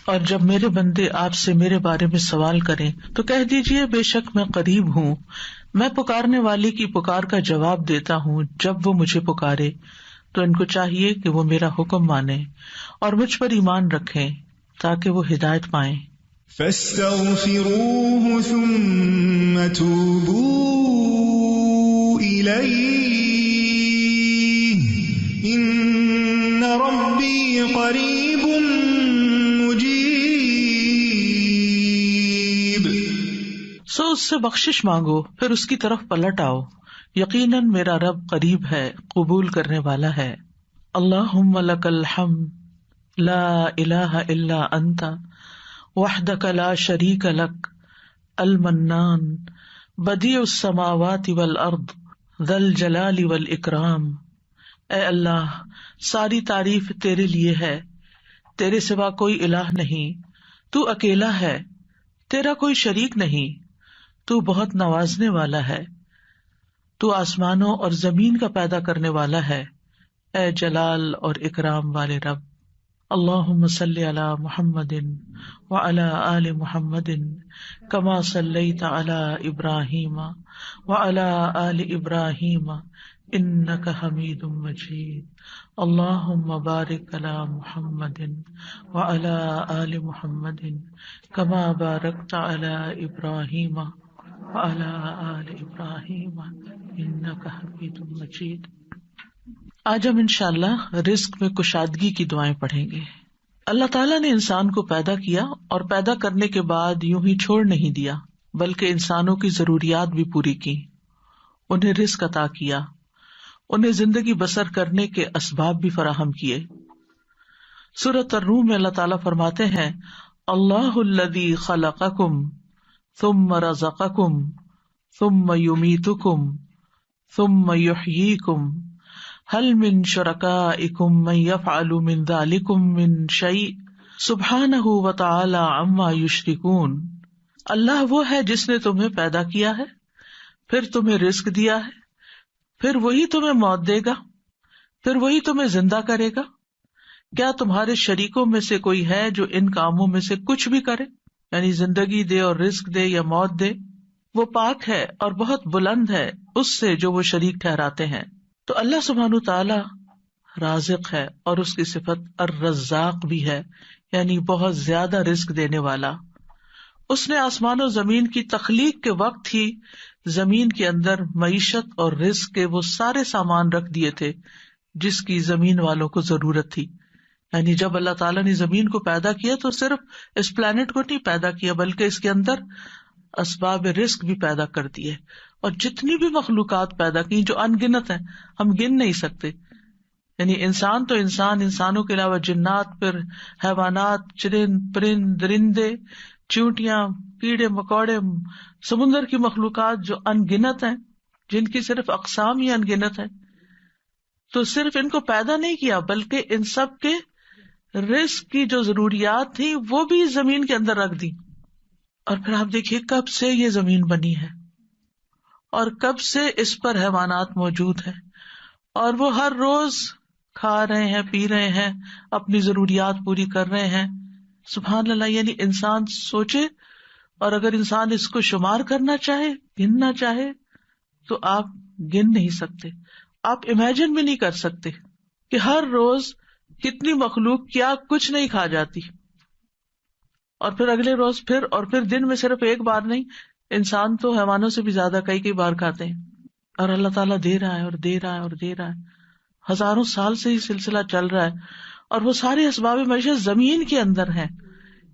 اور جب میرے بندے آپ سے میرے بارے میں سوال کریں تو کہہ دیجیے بے شک میں قریب ہوں، میں پکارنے والی کی پکار کا جواب دیتا ہوں جب وہ مجھے پکارے. تو ان کو چاہیے کہ وہ میرا حکم مانیں اور مجھ پر ایمان رکھیں تاکہ وہ ہدایت پائیں. فاستغفروه ثم توبوا إليه إن ربي قريب مجيب. سو اس سے بخشش مانگو پھر اس کی طرف پلٹ آؤ، یقیناً میرا رب قریب ہے، قبول کرنے والا ہے. اللہم لک الحمد لا الہ الا انت وحدک لا شریک لک المنان بدیع السماوات والارض ذا الجلال والاکرام. اے اللہ، ساری تعریف تیرے لیے ہے، تیرے سوا کوئی الہ نہیں، تو اکیلا ہے، تیرا کوئی شریک نہیں، تو بہت نوازنے والا ہے، تو آسمانوں اور زمین کا پیدا کرنے والا ہے، اے جلال اور اکرام والے رب. اللہم صلی علی محمد وعلی آل محمد کما صلیت علی ابراہیم وعلی آل ابراہیم انک حمید مجید. اللہم بارک علی محمد وعلی آل محمد کما بارکت علی ابراہیم وعلی آل ابراہیم انک حمید مجید. آج ہم انشاءاللہ رزق میں کشادگی کی دعائیں پڑھیں گے. اللہ تعالیٰ نے انسان کو پیدا کیا اور پیدا کرنے کے بعد یوں ہی چھوڑ نہیں دیا، بلکہ انسانوں کی ضروریات بھی پوری کی، انہیں رزق عطا کیا، انہیں زندگی بسر کرنے کے اسباب بھی فراہم کیے. سورۃ الروم میں اللہ تعالیٰ فرماتے ہیں اللہ الذی خلقکم ثم رزقکم ثم یمیتکم ثم یحییکم هل من شرکائکم من یفعل من ذلکم من شیء سبحانہ وتعالی عما یشرکون. اللہ وہ ہے جس نے تمہیں پیدا کیا ہے، پھر تمہیں رزق دیا ہے، پھر وہی تمہیں موت دے گا، پھر وہی تمہیں زندہ کرے گا. کیا تمہارے شریکوں میں سے کوئی ہے جو ان کاموں میں سے کچھ بھی کرے، یعنی زندگی دے اور رزق دے یا موت دے؟ وہ پاک ہے اور بہت بلند ہے اس سے جو وہ شریک ٹھہراتے ہیں. تو اللہ سبحانہ تعالی رازق ہے اور اس کی صفت الرزاق بھی ہے، یعنی بہت زیادہ رزق دینے والا. اس نے آسمان و زمین کی تخلیق کے وقت ہی زمین کے اندر معیشت اور رزق کے وہ سارے سامان رکھ دیے تھے جس کی زمین والوں کو ضرورت تھی. یعنی جب اللہ تعالیٰ نے زمین کو پیدا کیا تو صرف اس پلانٹ کو نہیں پیدا کیا بلکہ اس کے اندر اسباب رزق بھی پیدا کر دیے، اور جتنی بھی مخلوقات پیدا کی جو ان گنت ہیں، ہم گن نہیں سکتے. یعنی انسان تو انسان، انسانوں کے علاوہ جنات، پھر حیوانات، چرند پرند درندے، چیونٹیاں، کیڑے مکوڑے، سمندر کی مخلوقات جو ان گنت ہیں، جن کی صرف اقسام ہی ان گنت ہیں. تو صرف ان کو پیدا نہیں کیا بلکہ ان سب کے رزق کی جو ضروریات تھی وہ بھی زمین کے اندر رکھ دی. اور پھر آپ دیکھیے کب سے یہ زمین بنی ہے اور کب سے اس پر حیوانات موجود ہیں، اور وہ ہر روز کھا رہے ہیں، پی رہے ہیں، اپنی ضروریات پوری کر رہے ہیں. سبحان اللہ. یعنی انسان سوچے، اور اگر انسان اس کو شمار کرنا چاہے، گننا چاہے، تو آپ گن نہیں سکتے، آپ امیجن بھی نہیں کر سکتے کہ ہر روز کتنی مخلوق کیا کچھ نہیں کھا جاتی، اور پھر اگلے روز پھر، اور پھر دن میں صرف ایک بار نہیں، انسان تو حیوانوں سے بھی زیادہ کئی بار کھاتے ہیں. اور اللہ تعالیٰ دے رہا ہے اور دے رہا ہے اور دے رہا ہے، ہزاروں سال سے یہ سلسلہ چل رہا ہے، اور وہ سارے اسباب معیشت زمین کے اندر ہیں.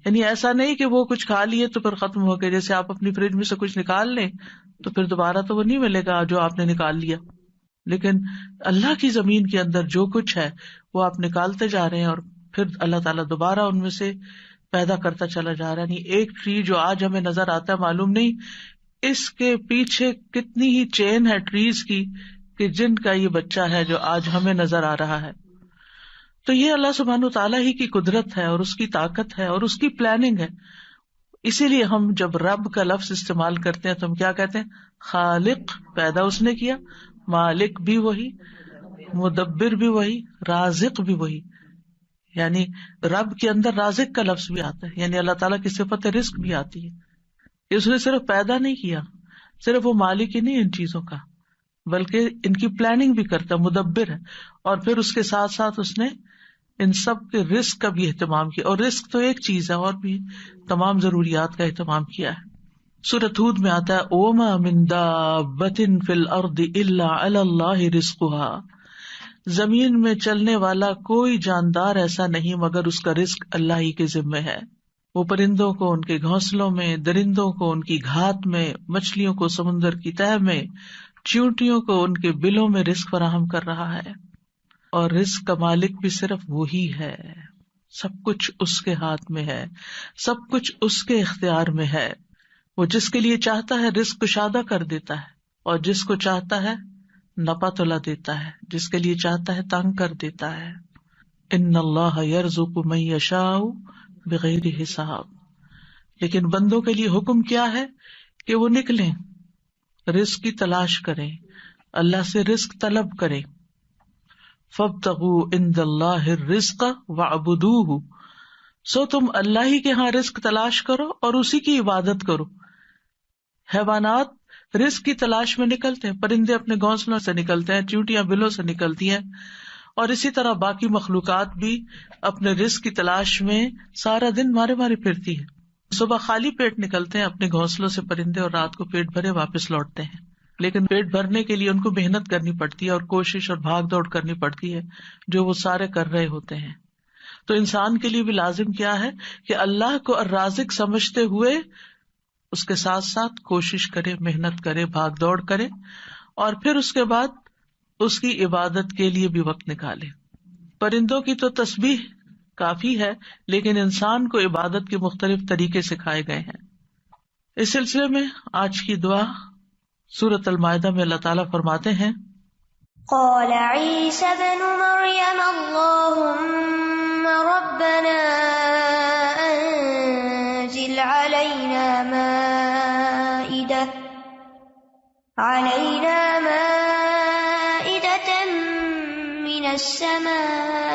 یعنی ایسا نہیں کہ وہ کچھ کھا لیے تو پھر ختم ہو گئے. جیسے آپ اپنی فریج میں سے کچھ نکال لیں تو پھر دوبارہ تو وہ نہیں ملے گا جو آپ نے نکال لیا، لیکن اللہ کی زمین کے اندر جو کچھ ہے وہ آپ نکالتے جا رہے ہیں، اور پھر اللہ تعالیٰ دوبارہ ان میں سے پیدا کرتا چلا جا رہا ہے. نہیں ایک ٹری جو آج ہمیں نظر آتا ہے، معلوم نہیں اس کے پیچھے کتنی ہی چین ہے ٹریز کی کہ جن کا یہ بچہ ہے جو آج ہمیں نظر آ رہا ہے. تو یہ اللہ سبحانہ تعالیٰ ہی کی قدرت ہے اور اس کی طاقت ہے اور اس کی پلاننگ ہے. اسی لیے ہم جب رب کا لفظ استعمال کرتے ہیں تو ہم کیا کہتے ہیں؟ خالق، پیدا اس نے کیا، مالک بھی وہی، مدبر بھی وہی، رازق بھی وہی. یعنی رب کے اندر رازق کا لفظ بھی آتا ہے، یعنی اللہ تعالیٰ کی صفت رزق بھی آتی ہے. اس نے صرف پیدا نہیں کیا، صرف وہ مالک ہی نہیں ان چیزوں کا، بلکہ ان کی پلاننگ بھی کرتا ہے، مدبر ہے. اور پھر اس کے ساتھ ساتھ اس نے ان سب کے رزق کا بھی اہتمام کیا. اور رزق تو ایک چیز ہے، اور بھی تمام ضروریات کا اہتمام کیا ہے. سورۃ ہود میں آتا ہے وَمَا مِن دَابَّةٍ فِي الْأَرْضِ إِلَّا عَلَى اللَّهِ رِزْقُهَا، زمین میں چلنے والا کوئی جاندار ایسا نہیں مگر اس کا رزق اللہ ہی کے ذمے ہے. وہ پرندوں کو ان کے گھونسلوں میں، درندوں کو ان کی گھات میں، مچھلیوں کو سمندر کی تہہ میں، چیونٹیوں کو ان کے بلوں میں رزق فراہم کر رہا ہے. اور رزق کا مالک بھی صرف وہی ہے. سب کچھ اس کے ہاتھ میں ہے، سب کچھ اس کے اختیار میں ہے. وہ جس کے لیے چاہتا ہے رزق کشادہ کر دیتا ہے، اور جس کو چاہتا ہے نپا تلا دیتا ہے، جس کے لیے چاہتا ہے تنگ کر دیتا ہے. ان اللہ یرزق من یشاء بغیر حساب. لیکن بندوں کے لیے حکم کیا ہے کہ وہ نکلیں، رزق کی تلاش کریں، اللہ سے رزق طلب کریں. فابتغوا عند اللہ الرزق واعبدوہ، سو تم اللہ ہی کے ہاں رزق تلاش کرو اور اسی کی عبادت کرو. حیوانات رزق کی تلاش میں نکلتے ہیں، پرندے اپنے گھونسلوں سے نکلتے ہیں، چیونٹیاں بلوں سے نکلتی ہیں، اور اسی طرح باقی مخلوقات بھی اپنے رزق کی تلاش میں سارا دن مارے مارے پھرتی ہے. صبح خالی پیٹ نکلتے ہیں اپنے گھونسلوں سے پرندے، اور رات کو پیٹ بھرے واپس لوٹتے ہیں. لیکن پیٹ بھرنے کے لیے ان کو محنت کرنی پڑتی ہے اور کوشش اور بھاگ دوڑ کرنی پڑتی ہے، جو وہ سارے کر رہے ہوتے ہیں. تو انسان کے لیے بھی لازم کیا ہے کہ اللہ کو الرازق سمجھتے ہوئے اس کے ساتھ ساتھ کوشش کرے، محنت کرے، بھاگ دوڑ کرے، اور پھر اس کے بعد اس کی عبادت کے لیے بھی وقت نکالے. پرندوں کی تو تسبیح کافی ہے، لیکن انسان کو عبادت کے مختلف طریقے سکھائے گئے ہیں. اس سلسلے میں آج کی دعا سورۃ المائدہ میں اللہ تعالیٰ فرماتے ہیں قال عیسی ابن مریم اللہم ربنا انزل علینا مائدة من السماء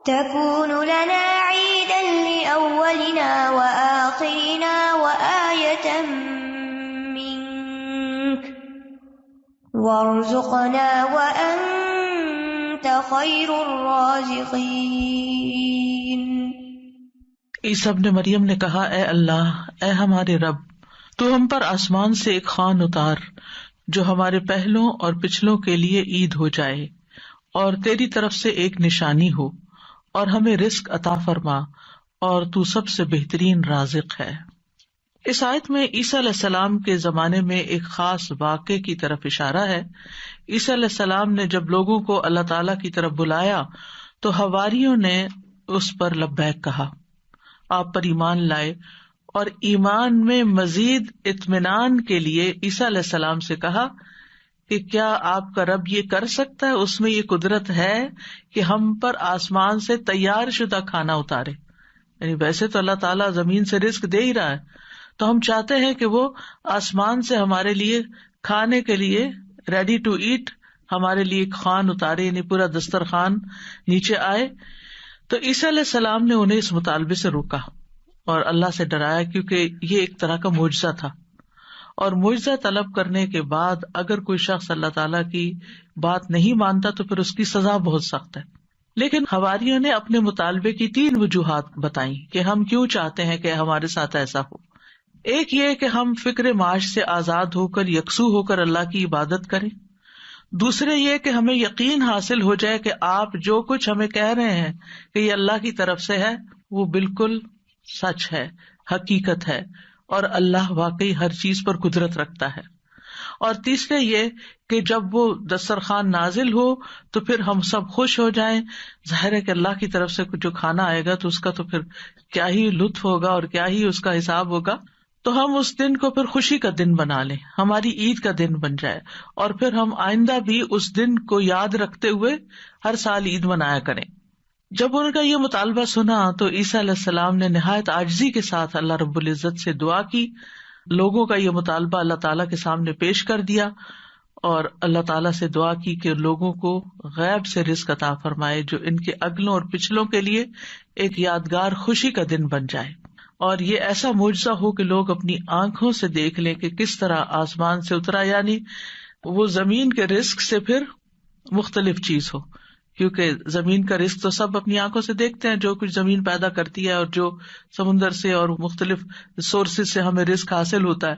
تكون لنا عيدا لأولنا وآخرنا وآية منك وارزقنا وأنت خير الرازقين. عیسیٰ ابن مریم نے کہا اے اللہ، اے ہمارے رب، تو ہم پر آسمان سے ایک خوان اتار جو ہمارے پہلوں اور پچھلوں کے لیے عید ہو جائے، اور تیری طرف سے ایک نشانی ہو، اور ہمیں رزق عطا فرما، اور تو سب سے بہترین رازق ہے. اس آیت میں عیسیٰ علیہ السلام کے زمانے میں ایک خاص واقعے کی طرف اشارہ ہے. عیسیٰ علیہ السلام نے جب لوگوں کو اللہ تعالیٰ کی طرف بلایا تو حواریوں نے اس پر لبیک کہا، آپ پر ایمان لائے، اور ایمان میں مزید اطمینان کے لیے عیسیٰ علیہ السلام سے کہا کہ کیا آپ کا رب یہ کر سکتا ہے، اس میں یہ قدرت ہے کہ ہم پر آسمان سے تیار شدہ کھانا اتارے. یعنی ویسے تو اللہ تعالیٰ زمین سے رزق دے ہی رہا ہے، تو ہم چاہتے ہیں کہ وہ آسمان سے ہمارے لیے کھانے کے لیے ریڈی ٹو ایٹ ہمارے لیے ایک خوان اتارے، یعنی پورا دسترخوان نیچے آئے. تو عیسیٰ علیہ السلام نے انہیں اس مطالبے سے روکا اور اللہ سے ڈرایا، کیونکہ یہ ایک طرح کا معجزہ تھا، اور معجزہ طلب کرنے کے بعد اگر کوئی شخص اللہ تعالیٰ کی بات نہیں مانتا تو پھر اس کی سزا بہت سخت ہے. لیکن حواریوں نے اپنے مطالبے کی 3 وجوہات بتائیں کہ ہم کیوں چاہتے ہیں کہ ہمارے ساتھ ایسا ہو. ایک یہ کہ ہم فکر معاش سے آزاد ہو کر، یکسو ہو کر اللہ کی عبادت کریں. دوسرے یہ کہ ہمیں یقین حاصل ہو جائے کہ آپ جو کچھ ہمیں کہہ رہے ہیں کہ یہ اللہ کی طرف سے ہے، وہ بالکل سچ ہے، حقیقت ہے، اور اللہ واقعی ہر چیز پر قدرت رکھتا ہے. اور تیسرے یہ کہ جب وہ دسترخوان نازل ہو تو پھر ہم سب خوش ہو جائیں. ظاہر ہے کہ اللہ کی طرف سے جو کھانا آئے گا تو اس کا تو پھر کیا ہی لطف ہوگا اور کیا ہی اس کا حساب ہوگا. تو ہم اس دن کو پھر خوشی کا دن بنا لیں، ہماری عید کا دن بن جائے، اور پھر ہم آئندہ بھی اس دن کو یاد رکھتے ہوئے ہر سال عید منایا کریں. جب ان کا یہ مطالبہ سنا تو عیسیٰ علیہ السلام نے نہایت عاجزی کے ساتھ اللہ رب العزت سے دعا کی، لوگوں کا یہ مطالبہ اللہ تعالیٰ کے سامنے پیش کر دیا، اور اللہ تعالیٰ سے دعا کی کہ لوگوں کو غیب سے رزق عطا فرمائے جو ان کے اگلوں اور پچھلوں کے لیے ایک یادگار خوشی کا دن بن جائے، اور یہ ایسا معجزہ ہو کہ لوگ اپنی آنکھوں سے دیکھ لیں کہ کس طرح آسمان سے اترا، یعنی وہ زمین کے رزق سے پھر مختلف چیز ہو، کیونکہ زمین کا رزق تو سب اپنی آنکھوں سے دیکھتے ہیں، جو کچھ زمین پیدا کرتی ہے اور جو سمندر سے اور مختلف سورسز سے ہمیں رزق حاصل ہوتا ہے،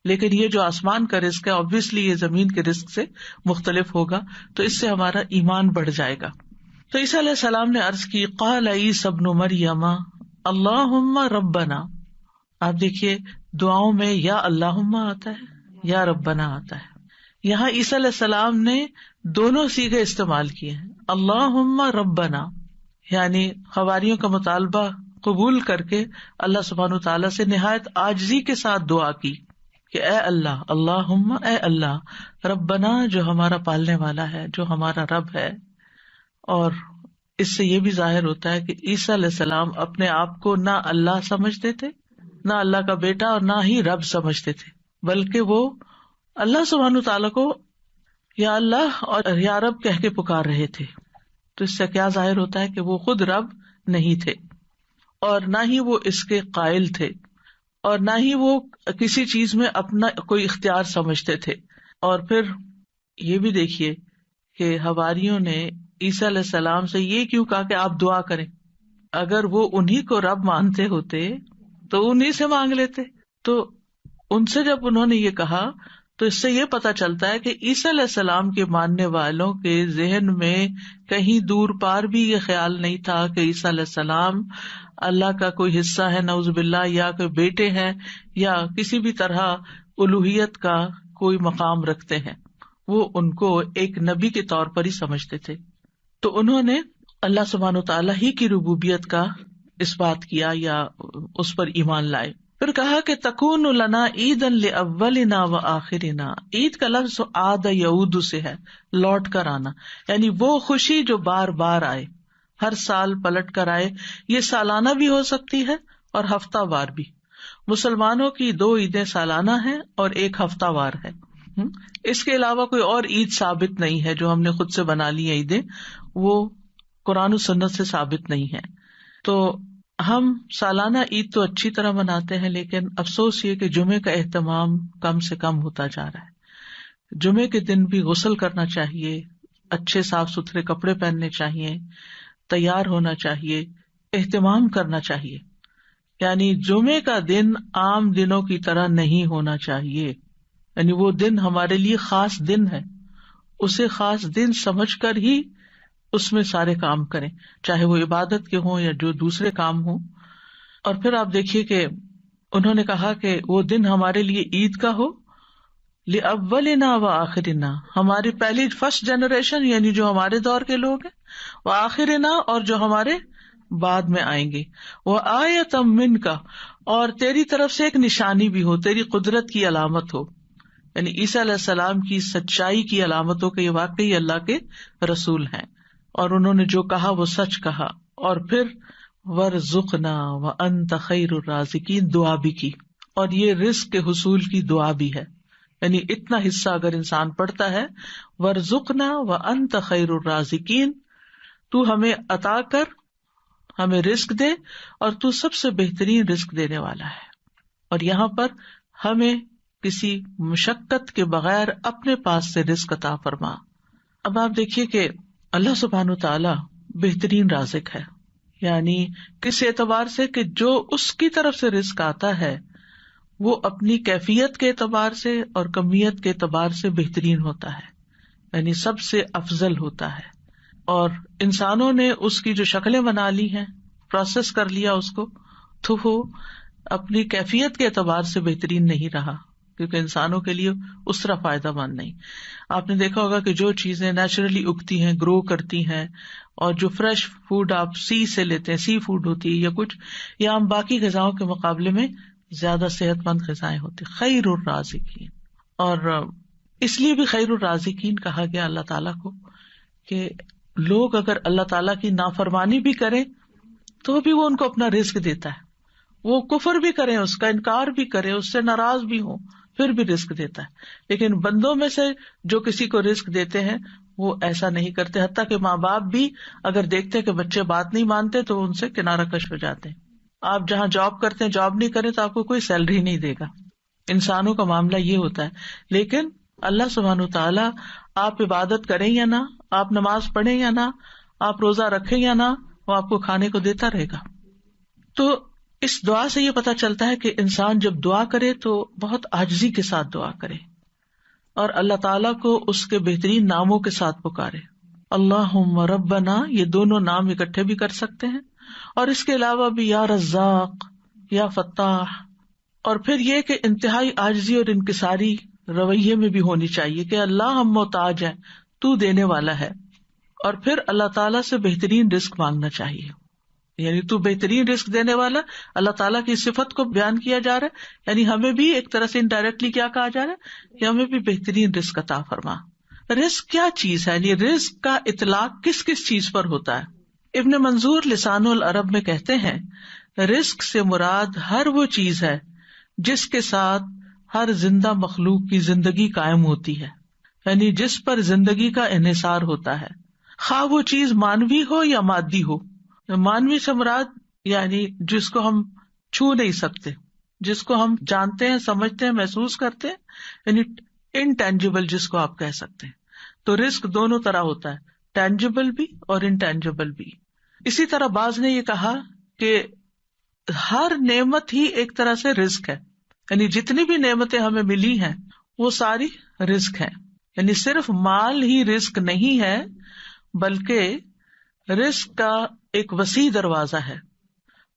لیکن یہ جو آسمان کا رزق ہے obviously یہ زمین کے رزق سے مختلف ہوگا، تو اس سے ہمارا ایمان بڑھ جائے گا۔ تو عیسیٰ علیہ السلام نے عرض کی قال عیسی ابن مریم اللہم ربنا، آپ دیکھیے دعاؤں میں یا اللہم آتا ہے یا ربنا آتا ہے، یہاں عیسیٰ علیہ السلام نے دونوں صیغے استعمال کیے ہیں، اللہم ربنا یعنی حواریوں کا مطالبہ قبول کر کے اللہ سبحانہ وتعالیٰ سے نہایت عاجزی کے ساتھ دعا کی کہ اے اللہ، اللہم اے اللہ، ربنا جو ہمارا پالنے والا ہے، جو ہمارا رب ہے۔ اور اس سے یہ بھی ظاہر ہوتا ہے کہ عیسیٰ علیہ السلام اپنے آپ کو نہ اللہ سمجھتے تھے، نہ اللہ کا بیٹا، اور نہ ہی رب سمجھتے تھے، بلکہ وہ اللہ سبحانہ وتعالیٰ کو یا اللہ اور یا رب کہہ کے پکار رہے تھے۔ تو اس سے کیا ظاہر ہوتا ہے کہ وہ خود رب نہیں تھے، اور نہ ہی وہ اس کے قائل تھے، اور نہ ہی وہ کسی چیز میں اپنا کوئی اختیار سمجھتے تھے۔ اور پھر یہ بھی دیکھیے کہ حواریوں نے عیسیٰ علیہ السلام سے یہ کیوں کہا کہ آپ دعا کریں؟ اگر وہ انہی کو رب مانتے ہوتے تو انہی سے مانگ لیتے۔ تو ان سے جب انہوں نے یہ کہا تو اس سے یہ پتا چلتا ہے کہ عیسیٰ علیہ السلام کے ماننے والوں کے ذہن میں کہیں دور پار بھی یہ خیال نہیں تھا کہ عیسیٰ علیہ السلام اللہ کا کوئی حصہ ہے نعوذ باللہ، یا کوئی بیٹے ہیں، یا کسی بھی طرح الوہیت کا کوئی مقام رکھتے ہیں۔ وہ ان کو ایک نبی کے طور پر ہی سمجھتے تھے۔ تو انہوں نے اللہ سبحانہ وتعالیٰ ہی کی ربوبیت کا اس بات کیا یا اس پر ایمان لائے۔ پھر کہا کہ تکون لنا عیدا لاولنا وآخرنا، عید کا لفظ عاد یعود سے ہے، لوٹ کر آنا، یعنی وہ خوشی جو بار بار آئے، ہر سال پلٹ کر آئے۔ یہ سالانہ بھی ہو سکتی ہے اور ہفتہ وار بھی۔ مسلمانوں کی 2 عیدیں سالانہ ہیں اور ایک ہفتہ وار ہے۔ اس کے علاوہ کوئی اور عید ثابت نہیں ہے جو ہم نے خود سے بنا لی ہیں عیدیں، وہ قرآن و سنت سے ثابت نہیں ہے۔ تو ہم سالانہ عید تو اچھی طرح مناتے ہیں، لیکن افسوس یہ کہ جمعے کا اہتمام کم سے کم ہوتا جا رہا ہے۔ جمعے کے دن بھی غسل کرنا چاہیے، اچھے صاف ستھرے کپڑے پہننے چاہیے، تیار ہونا چاہیے، اہتمام کرنا چاہیے۔ یعنی جمعے کا دن عام دنوں کی طرح نہیں ہونا چاہیے، یعنی وہ دن ہمارے لیے خاص دن ہے، اسے خاص دن سمجھ کر ہی اس میں سارے کام کریں، چاہے وہ عبادت کے ہوں یا جو دوسرے کام ہوں۔ اور پھر آپ دیکھیے کہ انہوں نے کہا کہ وہ دن ہمارے لیے عید کا ہو، لأولنا وآخرنا، ہماری پہلی فرسٹ جنریشن یعنی جو ہمارے دور کے لوگ ہیں، وآخرنا اور جو ہمارے بعد میں آئیں گے، وآیۃ منک، اور تیری طرف سے ایک نشانی بھی ہو، تیری قدرت کی علامت ہو، یعنی عیسیٰ علیہ السلام کی سچائی کی علامت ہو کہ یہ واقعی اللہ کے رسول ہیں اور انہوں نے جو کہا وہ سچ کہا۔ اور پھر وارزقنا وانت خیر الرازقین دعا بھی کی، اور یہ رزق کے حصول کی دعا بھی ہے، یعنی اتنا حصہ اگر انسان پڑھتا ہے، وارزقنا وانت خیر الرازقین، تو ہمیں عطا کر، ہمیں رزق دے، اور تو سب سے بہترین رزق دینے والا ہے۔ اور یہاں پر ہمیں کسی مشقت کے بغیر اپنے پاس سے رزق عطا فرما۔ اب آپ دیکھیے کہ اللہ سبحانہ وتعالی بہترین رازق ہے، یعنی کس اعتبار سے کہ جو اس کی طرف سے رزق آتا ہے وہ اپنی کیفیت کے اعتبار سے اور کمیت کے اعتبار سے بہترین ہوتا ہے، یعنی سب سے افضل ہوتا ہے۔ اور انسانوں نے اس کی جو شکلیں بنا لی ہیں، پروسیس کر لیا اس کو، تو وہ اپنی کیفیت کے اعتبار سے بہترین نہیں رہا، کیونکہ انسانوں کے لیے اس طرح فائدہ مند نہیں۔ آپ نے دیکھا ہوگا کہ جو چیزیں نیچرلی اگتی ہیں، گرو کرتی ہیں، اور جو فریش فوڈ آپ سی سے لیتے ہیں، سی فوڈ ہوتی ہے یا کچھ، یا ہم باقی غذاؤں کے مقابلے میں زیادہ صحت مند غذائیں ہوتی، خیر الرازقین۔ اور اس لیے بھی خیر الرازقین کہا گیا اللہ تعالیٰ کو کہ لوگ اگر اللہ تعالیٰ کی نافرمانی بھی کریں تو بھی وہ ان کو اپنا رزق دیتا ہے، وہ کفر بھی کریں، اس کا انکار بھی کریں، اس سے ناراض بھی ہوں، پھر بھی رزق دیتا ہے. لیکن بندوں میں سے جو کسی کو رزق دیتے ہیں وہ ایسا نہیں کرتے، حتیٰ کہ ماں باپ بھی اگر دیکھتے کہ بچے بات نہیں مانتے تو ان سے کنارہ کش ہو جاتے ہیں. آپ جہاں جاب کرتے ہیں جاب نہیں کریں تو آپ کو کوئی سیلری نہیں دے گا. انسانوں کا معاملہ یہ ہوتا ہے. لیکن اللہ سبحانہ وتعالیٰ آپ عبادت کریں یا نہ، آپ نماز پڑھیں یا نہ، آپ روزہ رکھیں یا نہ، وہ آپ کو کھانے کو دیتا رہے گا. تو اس دعا سے یہ پتا چلتا ہے کہ انسان جب دعا کرے تو بہت عاجزی کے ساتھ دعا کرے اور اللہ تعالیٰ کو اس کے بہترین ناموں کے ساتھ پکارے. اللہم ربنا، یہ دونوں نام اکٹھے بھی کر سکتے ہیں، اور اس کے علاوہ بھی یا رزاق، یا فتاح. اور پھر یہ کہ انتہائی عاجزی اور انکساری رویے میں بھی ہونی چاہیے کہ اللہ ہم محتاج ہیں، تو دینے والا ہے. اور پھر اللہ تعالیٰ سے بہترین رزق مانگنا چاہیے، یعنی تو بہترین رزق دینے والا. اللہ تعالیٰ کی صفت کو بیان کیا جا رہا ہے، یعنی ہمیں بھی ایک طرح سے انڈائریکٹلی کیا کہا جا رہا ہے کہ ہمیں بھی بہترین رزق عطا فرما. رزق کیا چیز ہے، یعنی رزق کا اطلاق کس کس چیز پر ہوتا ہے؟ ابن منظور لسان العرب میں کہتے ہیں رزق سے مراد ہر وہ چیز ہے جس کے ساتھ ہر زندہ مخلوق کی زندگی قائم ہوتی ہے، یعنی جس پر زندگی کا انحصار ہوتا ہے، خواہ وہ چیز مانوی ہو یا مادی ہو. مانوی سے مراد یعنی جس کو ہم چھو نہیں سکتے، جس کو ہم جانتے ہیں، سمجھتے ہیں، محسوس کرتے ہیں، یعنی انٹینجیبل جس کو آپ کہہ سکتے ہیں. تو رزق دونوں طرح ہوتا ہے، ٹینجیبل بھی اور انٹینجیبل بھی. اسی طرح بعض نے یہ کہا کہ ہر نعمت ہی ایک طرح سے رزق ہے، یعنی جتنی بھی نعمتیں ہمیں ملی ہیں وہ ساری رزق ہیں. یعنی صرف مال ہی رزق نہیں ہے بلکہ رزق کا ایک وسیع دروازہ ہے.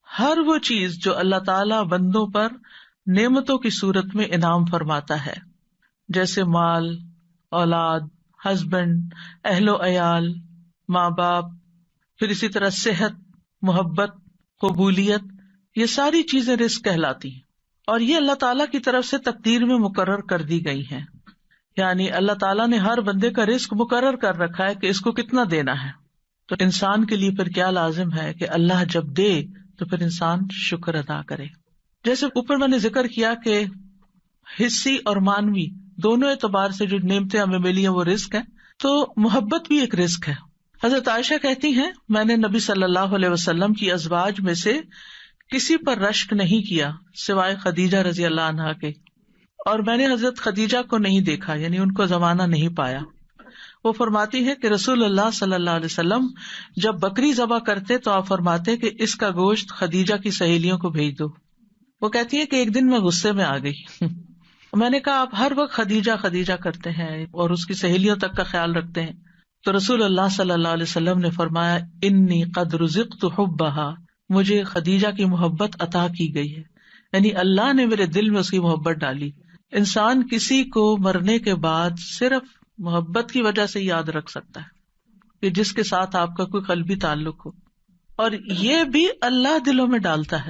ہر وہ چیز جو اللہ تعالیٰ بندوں پر نعمتوں کی صورت میں انعام فرماتا ہے، جیسے مال، اولاد، ہسبینڈ، اہل و عیال، ماں باپ، پھر اسی طرح صحت، محبت، قبولیت، یہ ساری چیزیں رزق کہلاتی ہیں. اور یہ اللہ تعالیٰ کی طرف سے تقدیر میں مقرر کر دی گئی ہیں. یعنی اللہ تعالیٰ نے ہر بندے کا رزق مقرر کر رکھا ہے کہ اس کو کتنا دینا ہے. تو انسان کے لیے پھر کیا لازم ہے کہ اللہ جب دے تو پھر انسان شکر ادا کرے. جیسے اوپر میں نے ذکر کیا کہ حصی اور مانوی دونوں اعتبار سے جو نعمتیں ہمیں ملی ہیں وہ رزق ہے، تو محبت بھی ایک رزق ہے. حضرت عائشہ کہتی ہیں میں نے نبی صلی اللہ علیہ وسلم کی ازواج میں سے کسی پر رشک نہیں کیا سوائے خدیجہ رضی اللہ عنہا کے، اور میں نے حضرت خدیجہ کو نہیں دیکھا، یعنی ان کو زمانہ نہیں پایا. وہ فرماتی ہے کہ رسول اللہ صلی اللہ علیہ وسلم جب بکری ذبح کرتے تو آپ فرماتے کہ اس کا گوشت خدیجہ کی سہیلیوں کو بھیج دو. وہ کہتی ہے کہ ایک دن میں غصے میں آ گئی. میں نے کہا آپ ہر وقت خدیجہ خدیجہ کرتے ہیں اور اس کی سہیلیوں تک کا خیال رکھتے ہیں. تو رسول اللہ صلی اللہ علیہ وسلم نے فرمایا انی قد رزقت حبھا، مجھے خدیجہ کی محبت عطا کی گئی ہے، یعنی اللہ نے میرے دل میں اس کی محبت ڈالی. انسان کسی کو مرنے کے بعد صرف محبت کی وجہ سے یاد رکھ سکتا ہے کہ جس کے ساتھ آپ کا کوئی قلبی تعلق ہو، اور یہ بھی اللہ دلوں میں ڈالتا ہے.